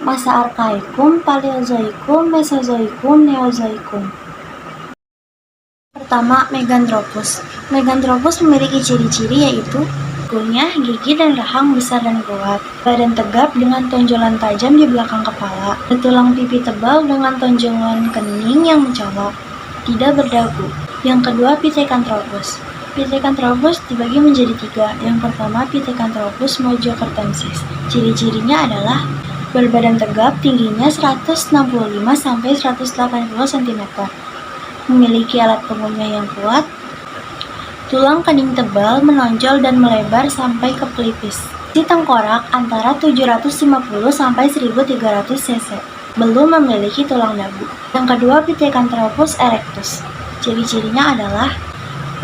Masa Arkaikum, Paleozoikum, Mesozoikum, Neozoikum. Pertama, Meganthropus. Meganthropus memiliki ciri-ciri yaitu kunyah, gigi dan rahang besar dan kuat, badan tegap dengan tonjolan tajam di belakang kepala, tulang pipi tebal dengan tonjolan kening yang mencolok, tidak berdagu. Yang kedua, Pithecanthropus. Pithecanthropus dibagi menjadi 3. Yang pertama, Pithecanthropus mojocertensis. Ciri-cirinya adalah berbadan tegap, tingginya 165 sampai 180 cm. Memiliki alat pengunyah yang kuat, tulang kening tebal menonjol dan melebar sampai ke pelipis. Isi tengkorak antara 750 sampai 1300 cc. Belum memiliki tulang dagu. Yang kedua, Pithecanthropus erectus. Ciri-cirinya adalah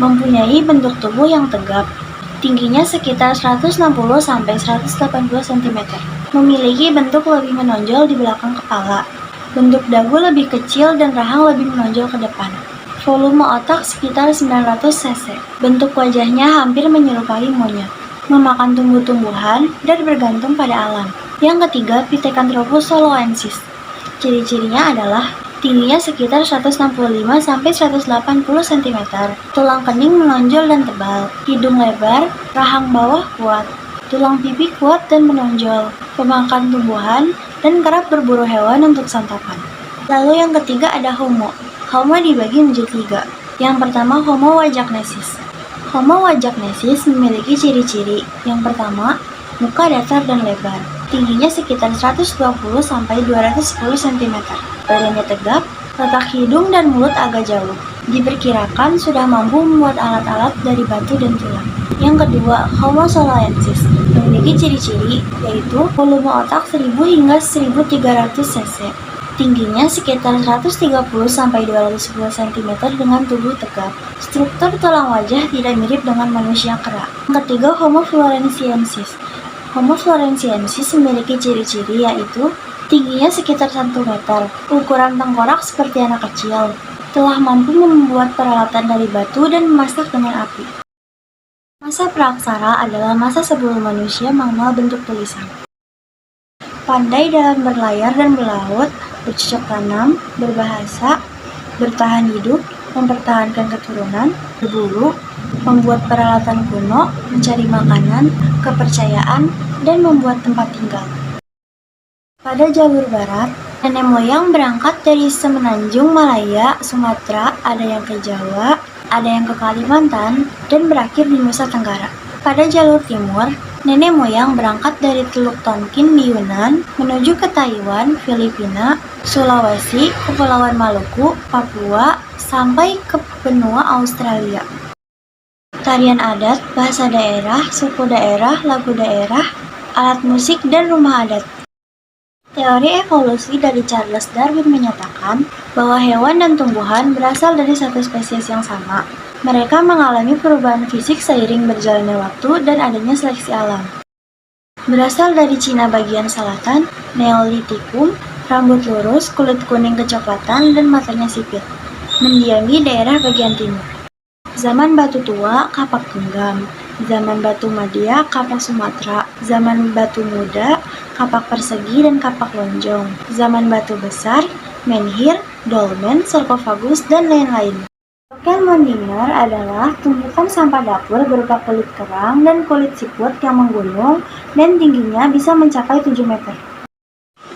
mempunyai bentuk tubuh yang tegap, tingginya sekitar 160 sampai 180 cm. Memiliki bentuk lebih menonjol di belakang kepala. Bentuk dagu lebih kecil dan rahang lebih menonjol ke depan. Volume otak sekitar 900 cc. Bentuk wajahnya hampir menyerupai monyet. Memakan tumbuh-tumbuhan dan bergantung pada alam. Yang ketiga, Pithecanthropus soloensis. Ciri-cirinya adalah tingginya sekitar 165 sampai 180 cm. Tulang kening menonjol dan tebal. Hidung lebar, rahang bawah kuat. Tulang pipi kuat dan menonjol. Pemakan tumbuhan dan kerap berburu hewan untuk santapan. Lalu yang ketiga ada Homo. Homo dibagi menjadi 3. Yang pertama, Homo wajacnesis. Homo wajacnesis memiliki ciri-ciri. Yang pertama, muka datar dan lebar. Tingginya sekitar 120 sampai 210 cm. Badannya tegap, letak hidung dan mulut agak jauh. Diperkirakan sudah mampu membuat alat-alat dari batu dan tulang. Yang kedua, Homo soloensis memiliki ciri-ciri yaitu volume otak 1000 hingga 1300 cc. Tingginya sekitar 130 sampai 210 cm dengan tubuh tegap. Struktur tulang wajah tidak mirip dengan manusia kera. Yang ketiga, Homo floresiensis. Homo floresiensis memiliki ciri-ciri yaitu tingginya sekitar 1 meter, ukuran tengkorak seperti anak kecil, telah mampu membuat peralatan dari batu dan memasak dengan api. Masa Praaksara adalah masa sebelum manusia mengenal bentuk tulisan. Pandai dalam berlayar dan berlaut, bercocok tanam, berbahasa, bertahan hidup, mempertahankan keturunan, berburu, membuat peralatan kuno, mencari makanan, kepercayaan, dan membuat tempat tinggal. Pada jalur barat, nenek moyang berangkat dari Semenanjung Malaya, Sumatera, ada yang ke Jawa, ada yang ke Kalimantan, dan berakhir di Nusa Tenggara. Pada jalur timur, nenek moyang berangkat dari Teluk Tonkin di Yunan, menuju ke Taiwan, Filipina, Sulawesi, Kepulauan Maluku, Papua, sampai ke benua Australia. Tarian adat, bahasa daerah, suku daerah, lagu daerah, alat musik, dan rumah adat. Teori evolusi dari Charles Darwin menyatakan bahwa hewan dan tumbuhan berasal dari satu spesies yang sama. Mereka mengalami perubahan fisik seiring berjalannya waktu dan adanya seleksi alam. Berasal dari Cina bagian selatan, Neolitikum, rambut lurus, kulit kuning kecoklatan, dan matanya sipit. Mendiami daerah bagian timur. Zaman Batu Tua, Kapak Genggam. Zaman Batu Madia, Kapak Sumatera. Zaman Batu Muda, Kapak Persegi dan Kapak Lonjong. Zaman Batu Besar, Menhir, Dolmen, Sarkofagus, dan lain-lain. Rokel Mondiner adalah tumpukan sampah dapur berupa kulit kerang dan kulit siput yang menggunung dan tingginya bisa mencapai 7 meter.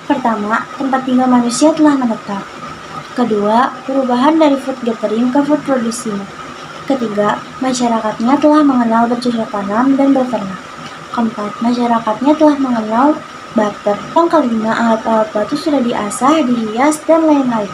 Pertama, tempat tinggal manusia telah menetap. Kedua, perubahan dari food gathering ke food producing. Ketiga, masyarakatnya telah mengenal bercocok tanam dan beternak. Keempat, masyarakatnya telah mengenal barter. Yang kelima, alat-alat batu sudah diasah, dihias, dan lain-lain.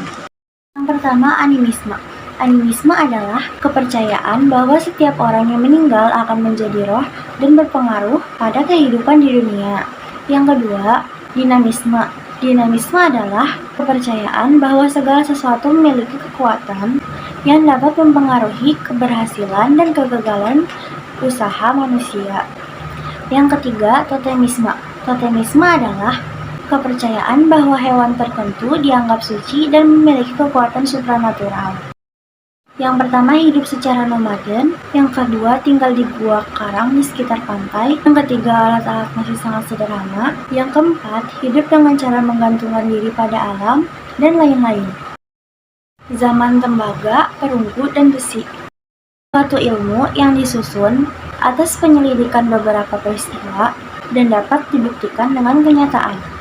Yang pertama, animisme. Animisme adalah kepercayaan bahwa setiap orang yang meninggal akan menjadi roh dan berpengaruh pada kehidupan di dunia. Yang kedua, dinamisme. Dinamisme adalah kepercayaan bahwa segala sesuatu memiliki kekuatan yang dapat mempengaruhi keberhasilan dan kegagalan usaha manusia. Yang ketiga, totemisme. Totemisme adalah kepercayaan bahwa hewan tertentu dianggap suci dan memiliki kekuatan supranatural. Yang pertama, hidup secara nomaden. Yang kedua, tinggal di gua karang di sekitar pantai. Yang ketiga, alat-alat masih sangat sederhana. Yang keempat, hidup dengan cara menggantungkan diri pada alam, dan lain-lain. Zaman tembaga, perunggu, dan besi. Suatu ilmu yang disusun atas penyelidikan beberapa peristiwa dan dapat dibuktikan dengan kenyataan.